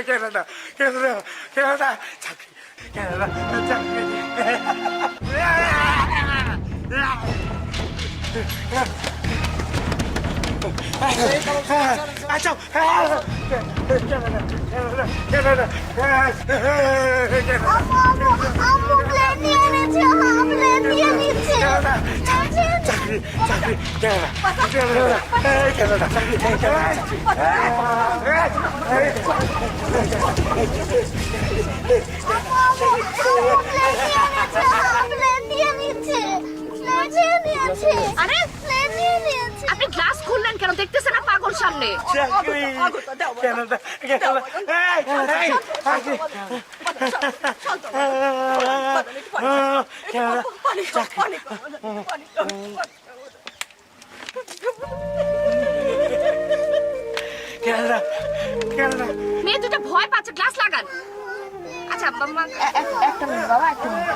캐나다 চাকরি 캐나다 চাকরি আচ্ছা 캐나다 আম্মু প্লেন নিয়ে নিচ্ছে প্লেন নিয়ে নিচ্ছে চাকরি 캐나다 প্লেন নিয়ে নিচ্ছে আরে প্লেন নিয়ে নিয়েছে আপনি গ্লাস খুললেন কেন? দেখতেছেন না পাগল সামনে। চাকরি 캐나다 캐나다 মেয়ে দুটো ভয় পাচ্ছে, গ্লাস লাগান। আচ্ছা মাম্মা একটা মিনিট বাবা একটা মিনিট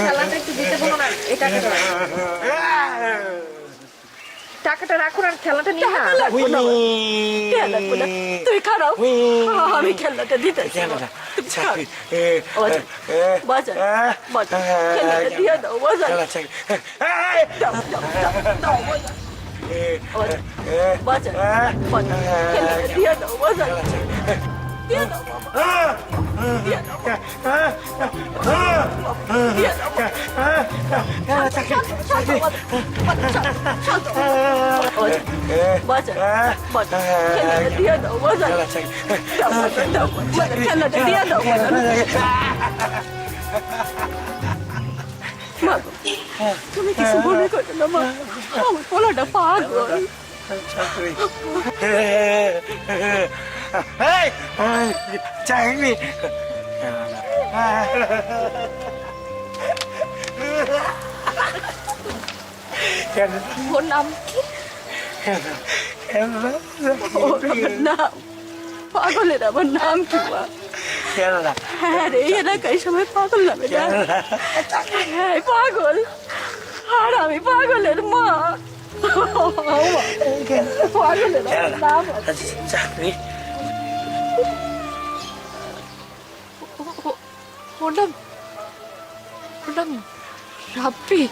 খেলাটা একটু দিতে বলো না। এই টাকাটা রাখুন আর খেলাটা নিয়ে না। তুই খারাপ, আমি খেলাটা দিতে বাজার খেলাটা দিয়ে দাও বাজার বাজার খেলাটা দিয়ে দাও বাজার দিয়ে দাও বাজার খেলাটা দিয়ে দাও বাজার খেলাটা দিয়ে দাও মা গো, তুমি কিছু মনে করো না মা, আমার পোলাটা পাগল। চাকরি ওর নাম কি? ওর নাম পাগলের আবার নাম কি মা? হ্যাঁ রে, এই এলাকায় সবাই পাগল নামে হ্যাঁ পাগল, আর আমি পাগলের মা। পাগলের নাম চাকরি ওর নাম রাব্বি।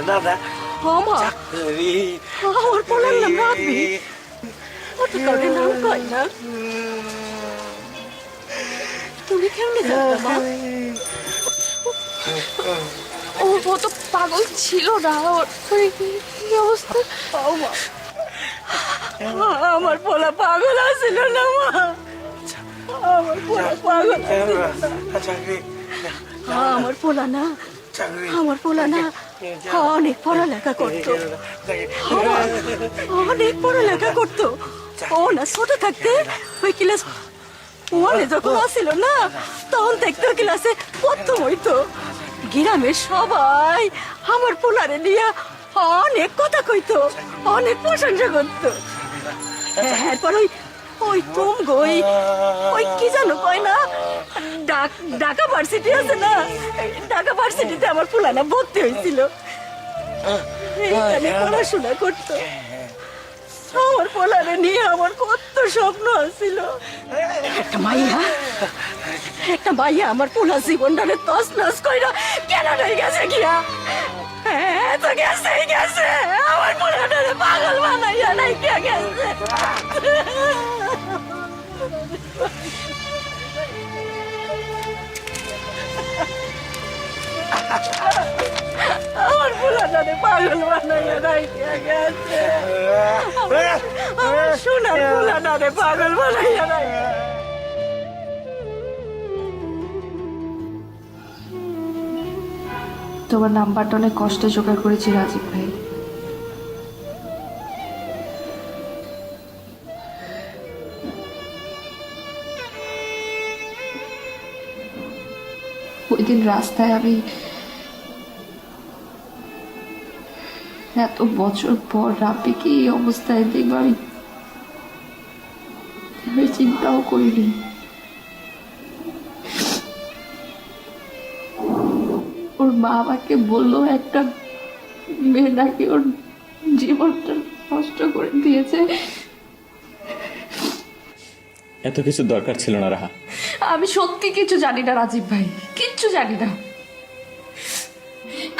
দাদা মা চাকরি ওর পোলার নাম রাব্বি, ও তো কাউকে নাম কয় না। তুমি কেমনে জানলে মা? ও তো পাগল ছিল না, ওর কি অবস্থা? আমার পোলা পাগল আছিল না মা, আমার পোলা পাগল চাকরি আমার পোলা না, আমার পোলা না অনেক পড়ালেখা করতো, অনেক পড়ালেখা করতো। ও না ছোট থাকতে ওই ক্লাস ওয়ানে যখন আসছিল না, তখন দেখতো ক্লাসে প্রথম হইতো। গ্রামের সবাই আমার পোলারে নিয়ে অনেক কথা কইতো, অনেক প্রশংসা করতো। এরপর ওই তুম গই ওই কি জানো কয় না, ঢাকা ভার্সিটি আছে না, ঢাকা ভার্সিটিতে আমার পোলানা ভর্তি হয়েছিল, এখানে পড়াশোনা করতো। আমার পোলারে নিয়ে আমার কত স্বপ্ন আছিল। একটা মাইয়া আমার পোলা জীবনটারে তস নস কইরা কেন রয়ে গেছে গিয়া, হ্যাঁ তো গেছে আমার পোলাটারে পাগল বানাইয়া নাই কে গেছে। আমার পোলাটারে পাগল বানাইয়া নাই কে গেছে, আমার সোনার পোলাটারে পাগল বানাইয়া নাই। তোমার নাম্বারটা অনেক কষ্টে জোগাড় করেছি রাজীব ভাই। ওই দিন রাস্তায় আমি এত বছর পর রাব্বিকে এই অবস্থায় দেখবো আমি চিন্তাও করিনি। ওর মা আমাকে বললো একটা মেয়ে নাকি ওর জীবনটা নষ্ট করে দিয়েছে। এত কিছু দরকার ছিল না রাহা। আমি সত্যি কিছু জানি না রাজীব ভাই, কিচ্ছু জানি না।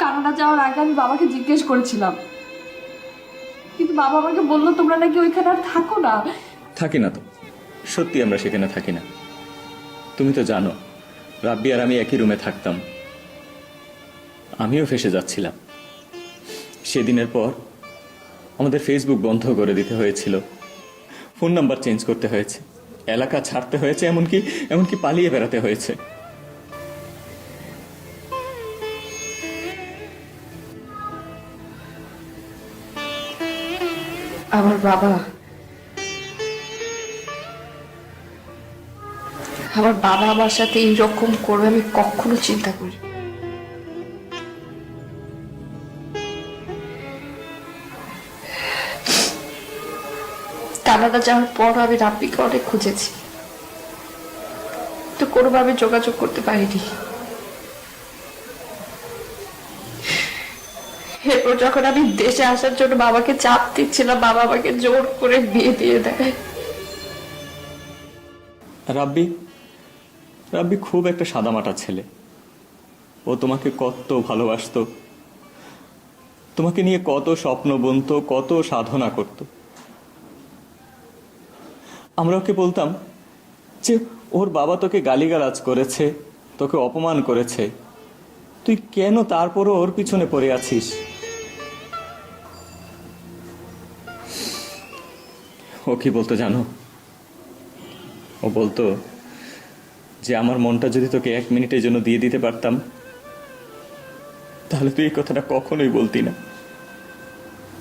কানাডা যাওয়ার আগে আমি বাবাকে জিজ্ঞেস করেছিলাম, কিন্তু বাবা আমাকে বললো তোমরা নাকি ওইখানে আর থাকো না। থাকি না তো, সত্যি আমরা সেখানে থাকি না। তুমি তো জানো রাব্বি আর আমি একই রুমে থাকতাম। আমিও ফেসে যাচ্ছিলাম। সেদিনের পর আমাদের ফেসবুক বন্ধ করে দিতে হয়েছিল, ফোন নাম্বার চেঞ্জ করতে হয়েছে, এলাকা ছাড়তে হয়েছে, এমনকি পালিয়ে বেড়াতে হয়েছে। আমার বাবা আমার সাথে এইরকম করবে আমি কখনো চিন্তা করি। কানাডা যাওয়ার পর আমি রাব্বিকে অনেক খুঁজেছি, তো কোনোভাবে যোগাযোগ করতে পারিনি। এরপর যখন আমি দেশে আসার জন্য বাবাকে চাপ দিচ্ছিলাম, বাবা আমাকে জোর করে বিয়ে দিয়ে দেয়। রাব্বি খুব একটা সাদামাটা ছেলে। ও তোমাকে কত ভালোবাসতো, তোমাকে নিয়ে কত স্বপ্ন বুনত, কত সাধনা করত। আমরা ওকে বলতাম যে ওর বাবা তোকে গালিগালাজ করেছে, তোকে অপমান করেছে, তুই কেন তারপরও ওর পিছনে পড়ে আছিস? ও কি বলতো জানো? ও বলতো যে আমার মনটা যদি তোকে 1 মিনিটের জন্য দিয়ে দিতে পারতাম তাহলে তুই এই কথাটা কখনোই বলতি না,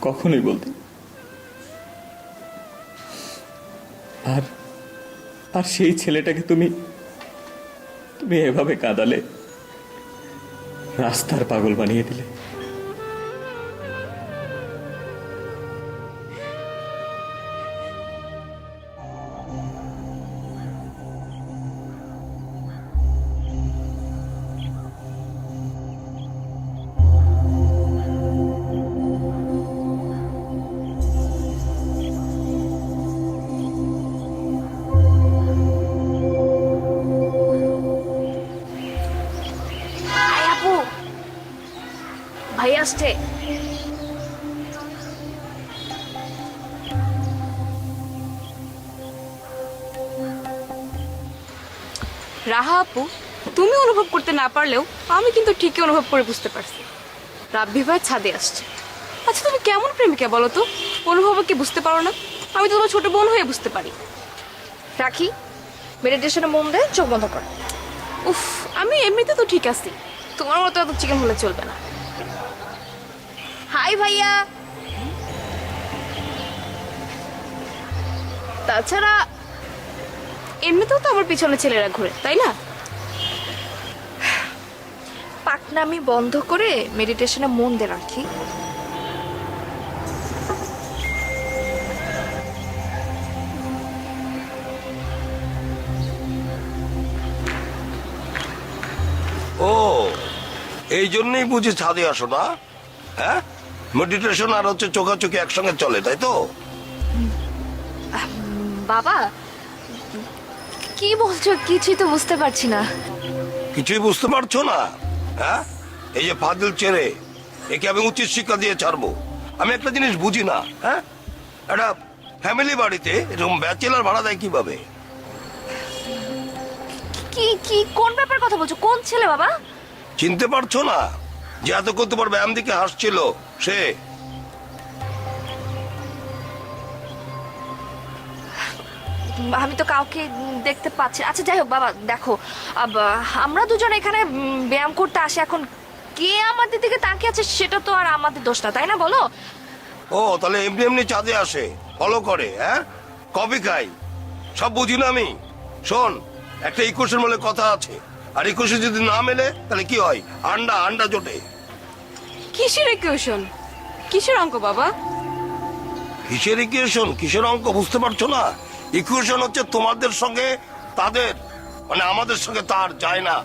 কখনোই বলতি। আর সেই ছেলেটাকে তুমি এভাবে কাঁদালে, রাস্তার পাগল বানিয়ে দিলে। আয় আপু, ভাই আসছে। রাহা আপু, তুমি অনুভব করতে না পারলেও আমি কিন্তু ঠিকই অনুভব করে বুঝতে পারছি রাব্বি ভাই ছাদে আসছে। আচ্ছা তুমি কেমন প্রেমিকা বলো তো, অনুভবে কি বুঝতে পারো না? আমি তো তোমার ছোট বোন হয়ে বুঝতে পারি। রাখি, মেডিটেশনে মন দে, চোখ বন্ধ কর। উফ, আমি এমনিতে তো ঠিক আছি, তোমার মতো এত চিকেন হলে চলবে না। হাই ভাইয়া। তাছাড়া এমনিতেও তো আমার পিছনে ছেলেরা ঘুরে, তাই না? পাকনামি বন্ধ করে মেডিটেশনে মন দে রাখি। ও, এই জন্যই বুঝি ছাদে আসো না? হ্যাঁ, মেডিটেশন আর হচ্ছে চোখাচোখি একসঙ্গে চলে, তাই তো? বাবা কি বলছো, কিছুই তো বুঝতে পারছি না। কিছুই বুঝতে পারছো না? হ্যাঁ, এই যে ফাজিল ছেড়ে, একে আমি উচিত শিক্ষা দিয়ে ছাড়বো। আমি একটা জিনিস বুঝি না, হ্যাঁ, একটা ফ্যামিলি বাড়িতে এরকম ব্যাচেলার ভাড়া দেয় কিভাবে? কি কি কোন ব্যাপার কথা বলছো? কোন ছেলে বাবা? চিনতে পারছো না? যে এতক্ষণ তোমার ব্যায়াম দিকে হাসছিল সে। আমি তো কাউকে দেখতে পাচ্ছি। আচ্ছা যাই হোক বাবা, দেখো আমরা দুজন এখানে ব্যায়াম করতে আসি, এখন কে আমাদের দিকে তাকিয়ে আছে সেটা তো আর আমাদের দোষ না, তাই না বলো? ও, তাহলে এমনি এমনি চাঁদে আসে, ফলো করে, হ্যাঁ, কফি খাই, সব বুঝি না আমি। শোন, একটা ইকুয়েশন বলে কথা আছে, আর ইকুয়েশন যদি না মেলে তাহলে কি হয়? আন্ডা আন্ডা জোটে। কিসের ইকুয়েশন, কিসের অঙ্ক বাবা? কিসের ইকুয়েশন, কিসের অঙ্ক বুঝতে পারছো না? ইকুয়েশন হচ্ছে তোমাদের সঙ্গে তাদের, মানে আমাদের সঙ্গে তার যায় না।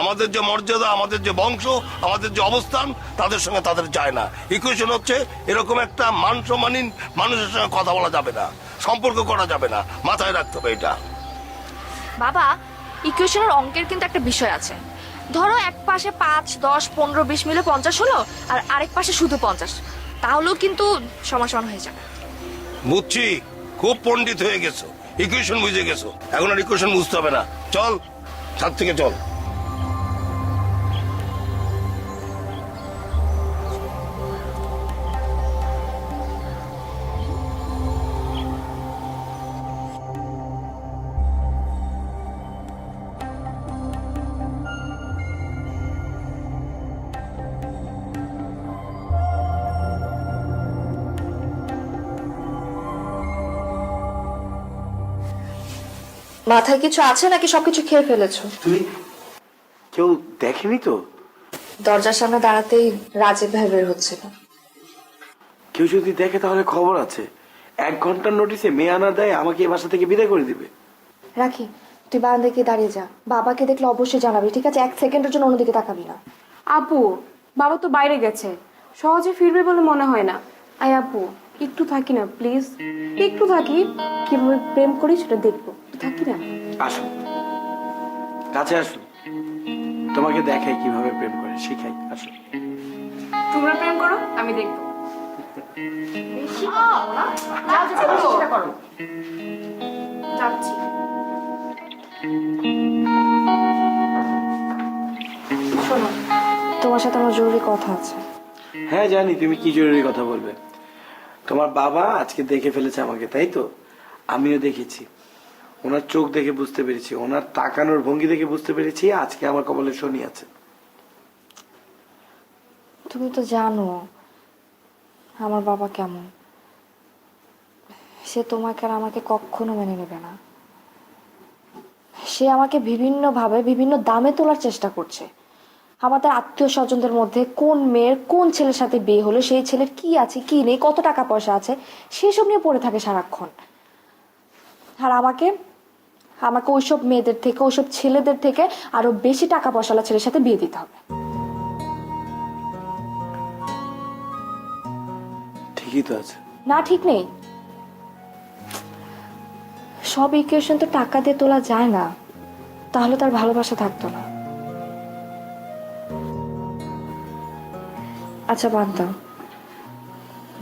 আমাদের যে মর্যাদা, আমাদের যে বংশ, আমাদের যে অবস্থান, তাদের সঙ্গে তাদের যায় না। ইকুয়েশন হচ্ছে এরকম একটা মান সম্মানীন মানুষের সঙ্গে কথা বলা যাবে না, সম্পর্ক করা যাবে না, মাথায় রাখতে হবে এটা। বাবা, ইকুয়েশনের অঙ্কের কিন্তু একটা বিষয় আছে। ধরো এক পাশে 5, 10, 15, 20 মিলে 50 হলো, আর আরেক পাশে শুধু 50, তাহলেও কিন্তু সমান সমান হয়ে যাবে। বুঝছি, খুব পণ্ডিত হয়ে গেছো, ইকুয়েশন বুঝে গেছো। এখন আর ইকুয়েশন বুঝতে হবে না, চল ছাদ থেকে চল। মাথায় কিছু আছে নাকি সবকিছু খেয়ে ফেলেছো? তুই কেউ দেখেনি তো? দরজার সামনে দাঁড়াতেই রাজীব ভাই বের হচ্ছিল। কেউ যদি দেখে তাহলে খবর আছে। 1 ঘন্টার নোটিসে মেয়ে আনা দেয়, আমাকে এই বাসা থেকে বিদায় করে দিবে। রাখি, তুই বারান্দায় গিয়ে দাঁড়িয়ে যা। বাবাকে দেখলে অবশ্যই জানাবি, ঠিক আছে? 1 সেকেন্ডের জন্য অন্যদিকে তাকাবি না। আপু, বাবা তো বাইরে গেছে, সহজে ফিরবে বলে মনে হয় না। আই আপু, একটু থাকি না প্লিজ, একটু থাকি, কিভাবে প্রেম করি সেটা দেখবো, থাকি না। আসুন, কাছে আসুন, তোমাকে দেখাই কিভাবে প্রেম করে, শিখাই। আসুন, তোমরা প্রেম করো, আমি দেখবো। যাচ্ছি। শোনো, তোমার সাথে আমার জরুরি কথা আছে। হ্যাঁ জানি তুমি কি জরুরি কথা বলবে। তোমার বাবা আজকে দেখে ফেলেছে আমাকে, তাই তো? আমিও দেখেছি, ওনার চোখ দেখে বুঝতে পেরেছি, ওনার তাকানোর ভঙ্গি দেখে বুঝতে পেরেছি আজকে আমার কপালে শনি আছে। তুমি তো জানো আমার বাবা কেমন। সে তোমাকে আর আমাকে কখনো মেনে নেবে না। সে আমাকে বিভিন্নভাবে বিভিন্ন দামে তোলার চেষ্টা করছে। আমাদের আত্মীয় স্বজনদের মধ্যে কোন মেয়ের কোন ছেলের সাথে বিয়ে হলো, সেই ছেলের কি আছে কি নেই, কত টাকা পয়সা আছে, সেসব নিয়ে পড়ে থাকে সারাক্ষণ। আর আমাকে আমাকে ওইসব মেয়েদের থেকে, ওইসব ছেলেদের থেকে আরো বেশি টাকা পয়সাওয়ালা ছেলের সাথে বিয়ে দিতে হবে। ঠিকই তো আছে। না, ঠিক নেই। সব ইকুয়েশন তো টাকা দিয়ে তোলা যায় না, তাহলে তার ভালোবাসা থাকতো না। আচ্ছা বাদ দাও,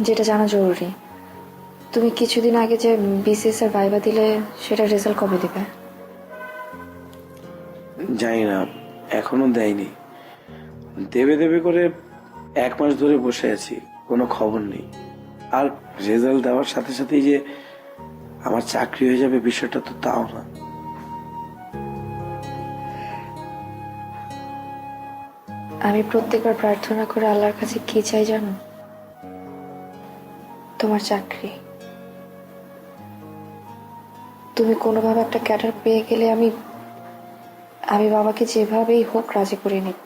যেটা জানা জরুরি, তুমি কিছুদিন আগে যে বিসিএস এর ভাইবা দিলে সেটা রেজাল্ট কবে দিবে? জানি না, এখনো দেয়নি। দেবে দেবে করে 1 মাস ধরে বসে আছি, কোনো খবর নেই। আর রেজাল্ট দেওয়ার সাথে সাথেই যে আমার চাকরি হয়ে যাবে বিষয়টা তো তাও না। আমি প্রত্যেকবার প্রার্থনা করে আল্লাহর কাছে কি চাই জানো? তোমার চাকরি। তুমি কোনোভাবে একটা ক্যাডার পেয়ে গেলে আমি বাবাকে যেভাবেই হোক রাজি করে নিব।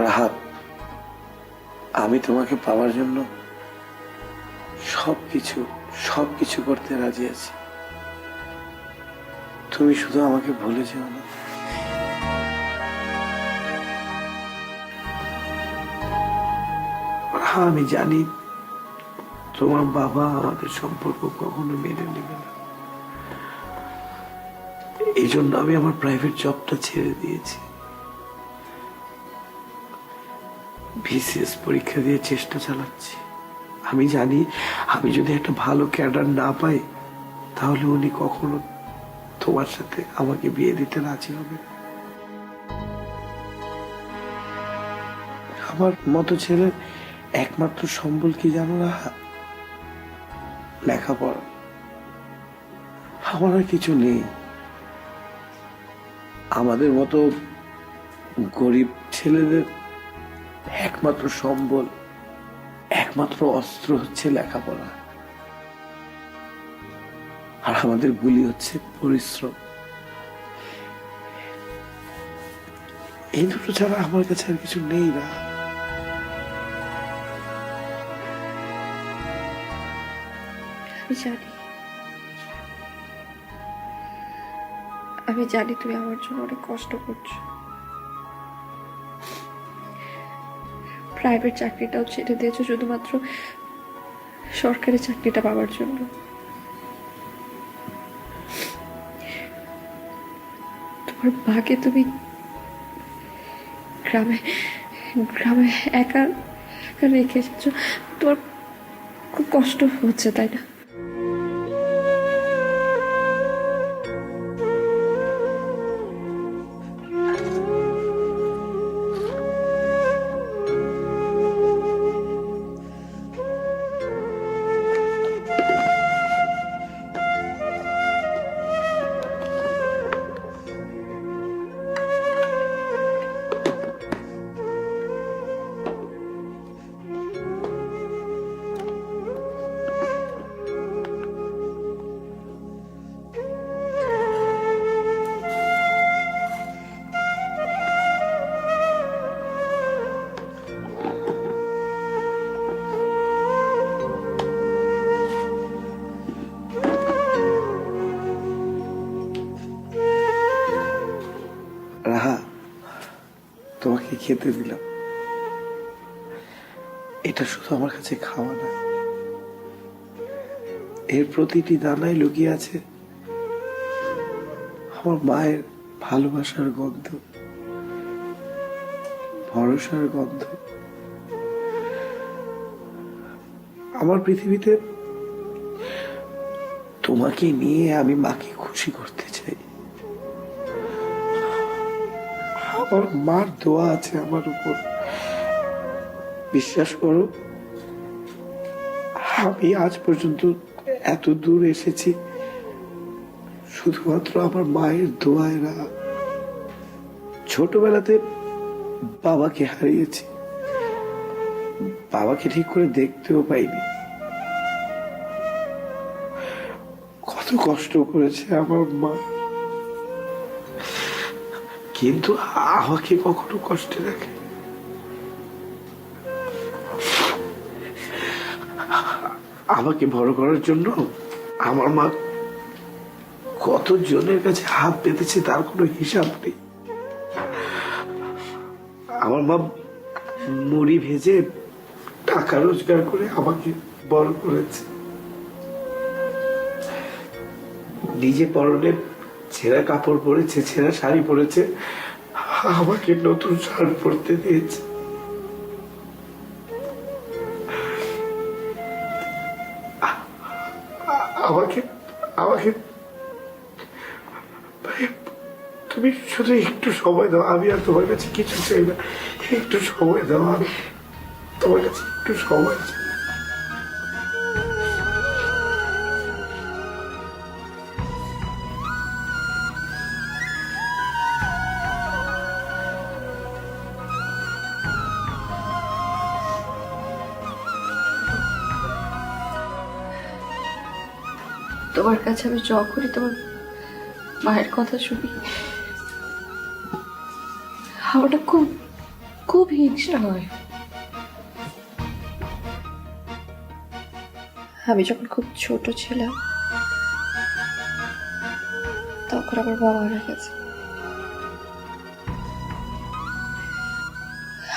রাহাত, আমি তোমাকে পাওয়ার জন্য সবকিছু করতে রাজি আছি। তুমি শুধু আমাকে ভুলে যেও না। আমি জানি তোমার বাবা আমাদের সম্পর্ক কখনো মেনে নেবে না, এই জন্য আমি আমার প্রাইভেট জবটা ছেড়ে দিয়েছি। বিসিএস পরীক্ষা দিয়ে চেষ্টা চালাচ্ছি। আমি জানি আমি যদি একটা ভালো ক্যাডার না পাই তাহলে উনি কখনো তোমার সাথে আমাকে বিয়ে দিতে রাজি হবে। আমার মতো ছেলের একমাত্র সম্বল কি জানো না? লেখাপড়া। আমার আর কিছু নেই। আমাদের মতো গরিব ছেলেদের একমাত্র সম্বল, একমাত্র অস্ত্র হচ্ছে লেখাপড়া, আর আমাদের গুলি হচ্ছে পরিশ্রম। এই দুটো ছাড়া আমার কাছে আর কিছু নেই না। আমি জানি তুমি আমার জন্য অনেক কষ্ট করছো। প্রাইভেট চাকরিটাও ছেড়ে দিয়েছো শুধুমাত্র সরকারি চাকরিটা পাওয়ার জন্য। তোমার ভাগে তুমি গ্রামে গ্রামে একা একা রেখে এসেছো। তোমার খুব কষ্ট হচ্ছে, তাই না? রাহা, তোমাকে খেতে দিলাম। এটা শুধু আমার কাছে খাওয়া না, এর প্রতিটি দানায় লুকিয়ে আছে আমার মায়ের ভালোবাসার গন্ধ, ভরসার গন্ধ। আমার পৃথিবীতে তোমাকে নিয়ে আমি মাকে খুশি করতে চাই। আমার মার দোয়া আছে আমার উপর। বিশ্বাস করো, আমি আজ পর্যন্ত এত দূর এসেছি শুধুমাত্র আমার মায়ের দোয়ায় না। ছোটবেলাতে বাবাকে হারিয়েছি, বাবাকে ঠিক করে দেখতেও পাইনি। কত কষ্ট করেছে আমার মা, কিন্তু আমাকে কখনো কষ্টে রাখে। আমাকে বড় করার জন্য আমার মা কত জনের কাছে হাত পেতেছে তার কোনো হিসাব নেই। আমার মা মুড়ি ভেজে টাকা রোজগার করে আমাকে বড় করেছে। নিজে পরনে ছেঁড়া কাপড় পরেছে, ছেঁড়া শাড়ি পরেছে, আমাকে নতুন শার্ট পরতে দিয়েছে। আমাকে আমাকে তুমি শুধু একটু সময় দাও, আমি আর তোমার কাছে কিছু চাই না। একটু সময় দাও, আমি তোমার কাছে একটু সময় চাই। তোমার কাছে আমি যখনই তোমার মায়ের কথা শুনি আমারটা খুব খুব হিংসা হয়। আমি যখন খুব ছোট ছিলাম তখন আমার বাবা মারা গেছে।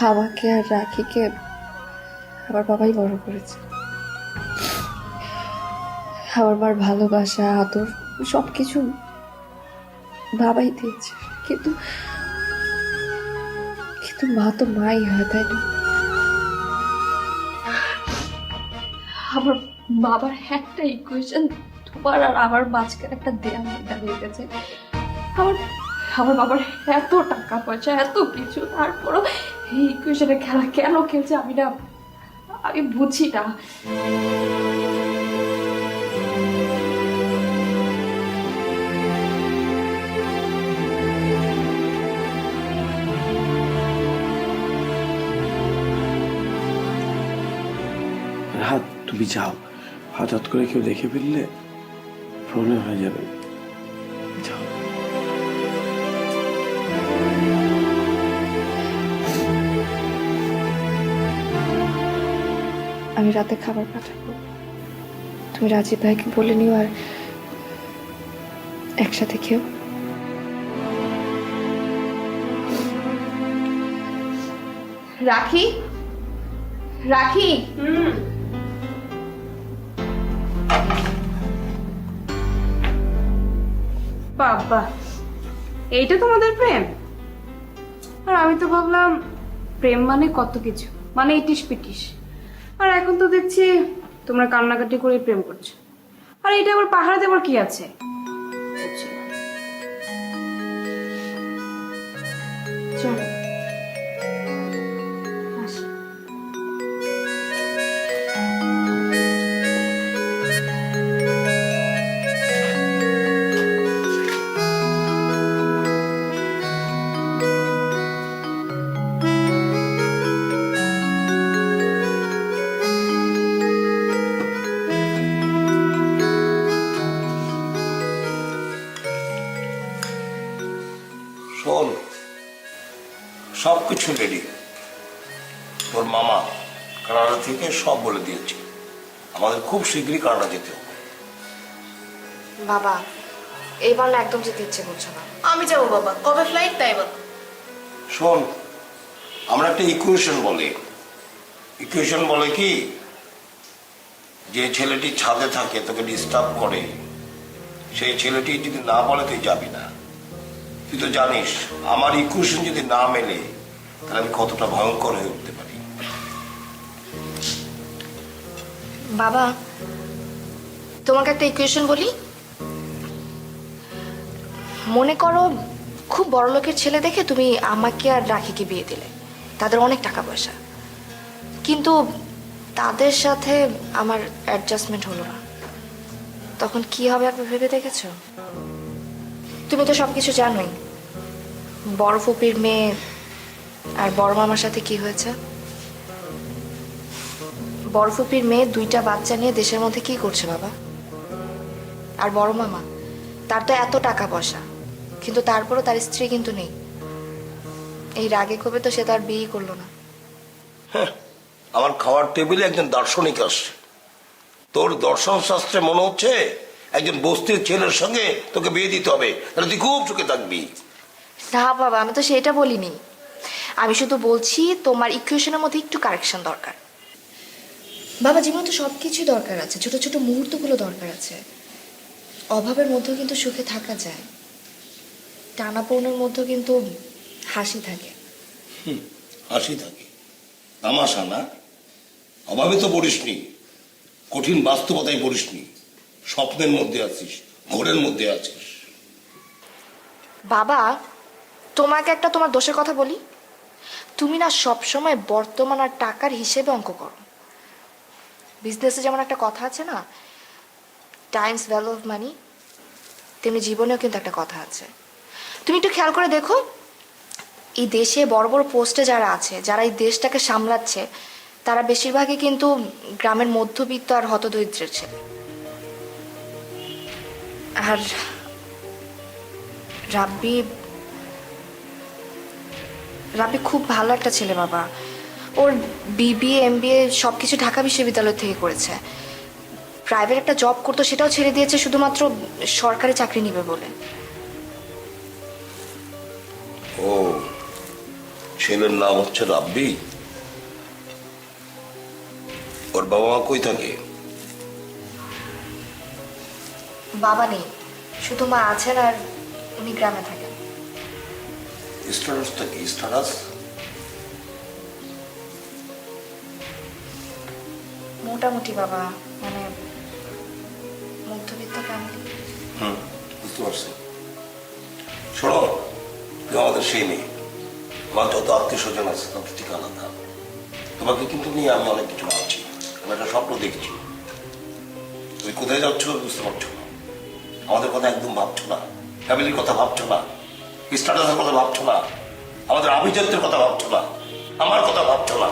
আমাকে আর রাখিকে আমার বাবাই বড় করেছে। আমার মার ভালোবাসা, আদর সবকিছু বাবাই দিয়েছে, কিন্তু কিন্তু মা তো মাই হয়, তাই না? আমার বাবার একটা ইকুয়েশন তোমার আর আমার মাঝখানে একটা দেয়াল দাঁড়িয়ে গেছে। আমার আমার বাবার এত টাকা পয়সা, এত কিছু, তারপরও এই ইকুয়েশনের খেলা কেন খেলছে আমি বুঝি না। তুমি যাও, হঠাৎ করে কেউ দেখে ফেললে প্রবলেম হয়ে যাবে। যাও। আমি রাতে খাবার পাঠাবো, তুমি রাজীব ভাইকে বলে নিও আর একসাথে খেও। রাখি রাখি বাবা, এইটা তোমাদের প্রেম? আর আমি তো ভাবলাম প্রেম মানে কত কিছু, মানে ইটিস পিটিস। আর এখন তো দেখছি তোমরা কান্নাকাটি করে প্রেম করছো। আর এটা আবার পাহাড়ে দেওয়ার কি আছে? চলো আসি। শোন, সবকিছু রেডি। তোর মামা কানাডা থেকে সব বলে দিয়েছে, আমাদের খুব শীঘ্রই কানাডা যেতে হবে। বাবা, এইবার না একদম যেতে ইচ্ছে করছে না। আমি যাবো বাবা, কবে ফ্লাইট তাই বল। শোন, আমরা একটা ইকুয়েশন বলে কি, যে ছেলেটি ছাদে থাকে তোকে ডিস্টার্ব করে, সেই ছেলেটি যদি না বলে তুই যাবি না। তুই তো জানিস আমার ইকুয়েশন যদি না মেলে তাহলে আমি কতটা ভয়ঙ্কর হয়ে উঠতে পারি। বাবা, তোমাকে একটা ইকুয়েশন বলি। মনে করো খুব বড় লোকের ছেলে দেখে তুমি আমাকে আর রাখিকে বিয়ে দিলে, তাদের অনেক টাকা পয়সা, কিন্তু তাদের সাথে আমার অ্যাডজাস্টমেন্ট হলো না, তখন কি হবে আপনি ভেবে দেখেছো? তুমি তো সবকিছু জানোই, বড় ফুপির মেয়ে আর বড় মামার সাথে কি হয়েছে। বড় ফুপির মেয়ে 2টা বাচ্চা নিয়ে দেশের মধ্যে কি করছে বাবা। আর বড় মামা, তার তো এত টাকা পয়সা, কিন্তু তারপরও তার স্ত্রী কিন্তু নেই। এই রাগে ক্ষোভে তো সে তার বিয়ে করলো না। আমার খাওয়ার টেবিলে একজন দার্শনিক আসছে, তোর দর্শন শাস্ত্রে মনে হচ্ছে একজন বস্তির ছেলের সঙ্গে তোকে বিয়ে দিতে হবে, তাহলে তুই খুব সুখে থাকবি। না বাবা, আমি তো সেটা বলিনি, আমি শুধু বলছি তোমার ইকুয়েশনের মধ্যে একটু কারেকশন দরকার। বাবা, জীবনে তো সবকিছু দরকার আছে, ছোট ছোট মুহূর্তগুলো দরকার আছে। অভাবের মধ্যেও কিন্তু সুখে থাকা যায়, টানাপোড়েনের মধ্যেও কিন্তু হাসি থাকে। হাসি থাকে, তামাশা না। অভাবে তো পড়িসনি, কঠিন বাস্তবতায় পড়িসনি, স্বপ্নের মধ্যে আছিস, ঘোরের মধ্যে আছিস। বাবা, তোমাকে একটা তোমার দোষের কথা বলি, তুমি না সবসময় বর্তমান আর টাকার হিসেবে অঙ্ক করো। বিজনেসে যেমন একটা কথা আছে না, টাইমস ভ্যালু অফ মানি, তেমনি জীবনেও কিন্তু একটা কথা আছে। তুমি একটু খেয়াল করে দেখো, এই দেশে বড় বড় পোস্টে যারা আছে, যারা এই দেশটাকে সামলাচ্ছে, তারা বেশিরভাগই কিন্তু গ্রামের মধ্যবিত্ত আর হতদরিদ্রের ছেলে। আর রাব্বি খুব ভালো একটা ছেলে বাবা, ওর বিবিএ এমবিএ সবকিছু ঢাকা বিশ্ববিদ্যালয় থেকে করেছে। প্রাইভেট একটা জব করতো, সেটাও ছেড়ে দিয়েছে শুধুমাত্র সরকারি চাকরি নিবে বলে। ও, ছেলের নাম হচ্ছে রাব্বি। ওর বাবা মা কই থাকে? বাবা নেই, শুধু মা আছেন, আর উনি গ্রামে থাকেন। স্ট্যাটাসটা কি? স্ট্যাটাস মোটামুটি বাবা, মানে মধ্যবিত্ত ফ্যামিলি। বুঝতে পারছি। শোনো, তুই আমাদের সেই মেয়ে, আমার যত আত্মীয় স্বজন আছে তাদের থেকে আলাদা। তোমাকে কিন্তু নিয়ে আমি অনেক কিছু ভাবছি, আমি একটা স্বপ্ন দেখছি। তুমি কোথায় যাচ্ছ বুঝতে পারছো না, আমাদের কথা একদম ভাবছো না, ফ্যামিলির কথা ভাবছো না, স্ট্যাটাসের কথা ভাবছো না, আমাদের আভিজাত্যের কথা ভাবছো না, আমার কথা ভাবছো না।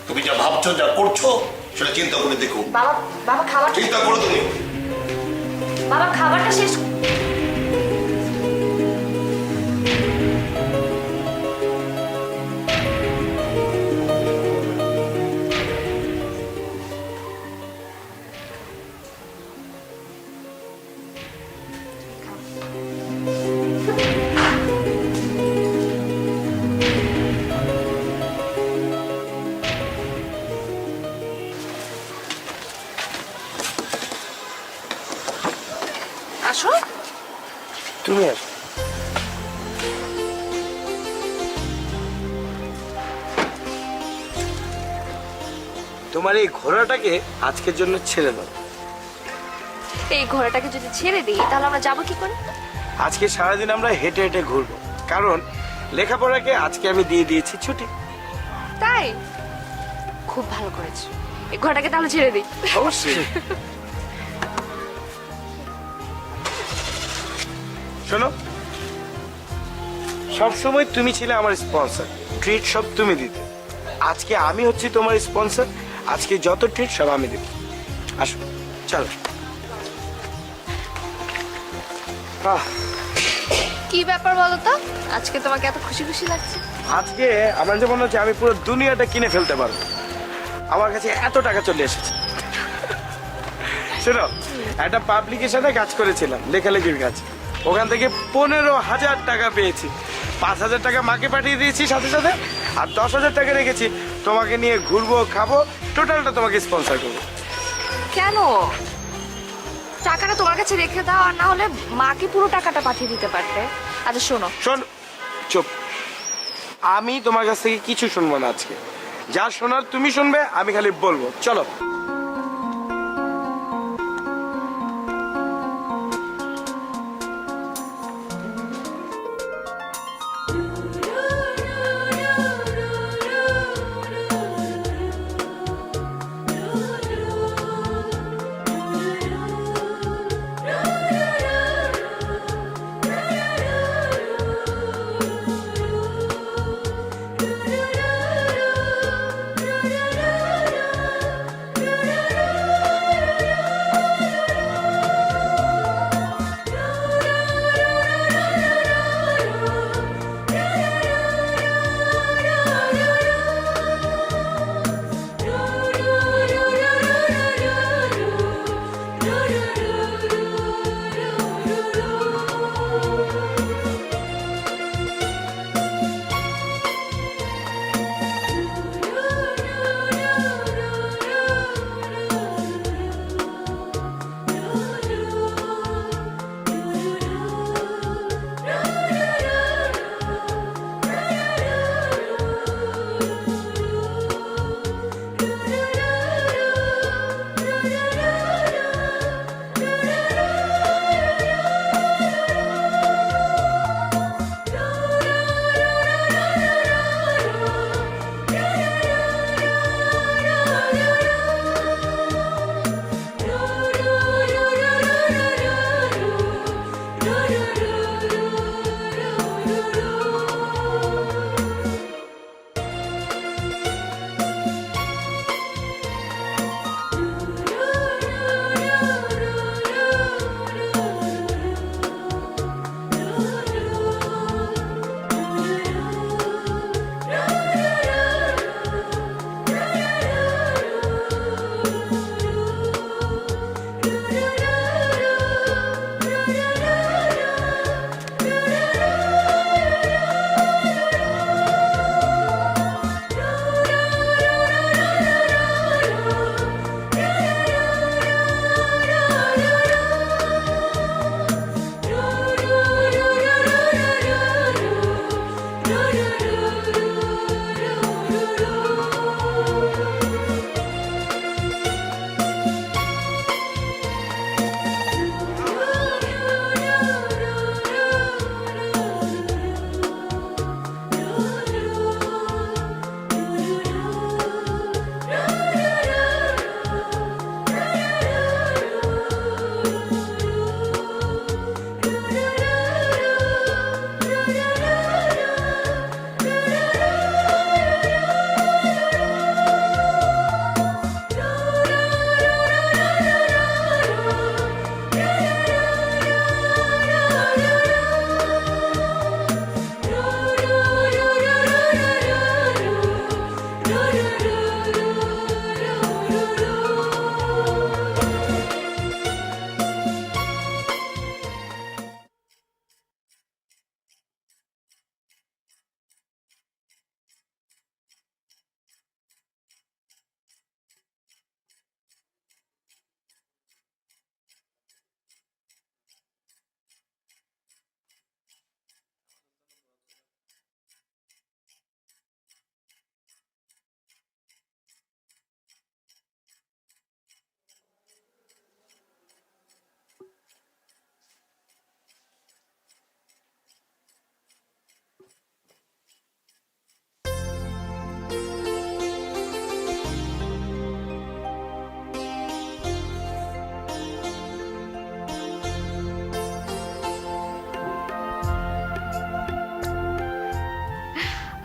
তুমি যা ভাবছো, যা করছো, সেটা চিন্তা করে দেখুন। বাবা বাবা খাবার চিন্তা করো তুমি। বাবা খাবারটা শেষ আসো। তুমি আসো। তোমার এই ঘোড়াটাকে আজকের জন্য ছেড়ে দাও। এই ঘোড়াটাকে যদি ছেড়ে দিই তাহলে আমরা যাবো কি করে? আজকে সারাদিন আমরা হেঁটে হেঁটে ঘুরবো, কারণ লেখাপড়াকে আজকে আমি দিয়ে দিয়েছি ছুটি। তাই খুব ভালো করেছো, এই ঘোড়াটাকে তাহলে ছেড়ে দিই। অবশ্যই। শোনো, সবসময় তুমি ছিলে আমার স্পন্সর, ট্রিট সব তুমি দিতে। আজকে আমি হচ্ছি তোমার স্পন্সর, আজকে যত ট্রিট সব আমি দেব। আসো, চলো। কি ব্যাপার বলো তো, আজকে তোমাকে এত খুশি খুশি লাগছে? আজকে আমার যে মনে হচ্ছে আমি পুরো দুনিয়াটা কিনে ফেলতে পারবো, আমার কাছে এত টাকা চলে এসেছে। শোনো, একটা পাবলিকেশনে কাজ করেছিলাম, লেখালেখির কাজ। ওখান থেকে 15,000 টাকা পেয়েছি। 5,000 টাকা মাকে পাঠিয়ে দিয়েছি সাথে সাথে, আর 10,000 টাকা রেখেছি তোমাকে নিয়ে ঘুরবো, খাবো, টোটালটা তোমাকে স্পন্সর করবো। কেন? টাকাটা তোমার কাছে রেখে দাও, আর না হলে মাকে পুরো টাকাটা পাঠিয়ে দিতে পারতে। আচ্ছা শোনো, শোন, চুপ। আমি তোমার কাছ থেকে কিছু শুনবো না আজকে, যা শোনার তুমি শুনবে, আমি খালি বলবো। চলো।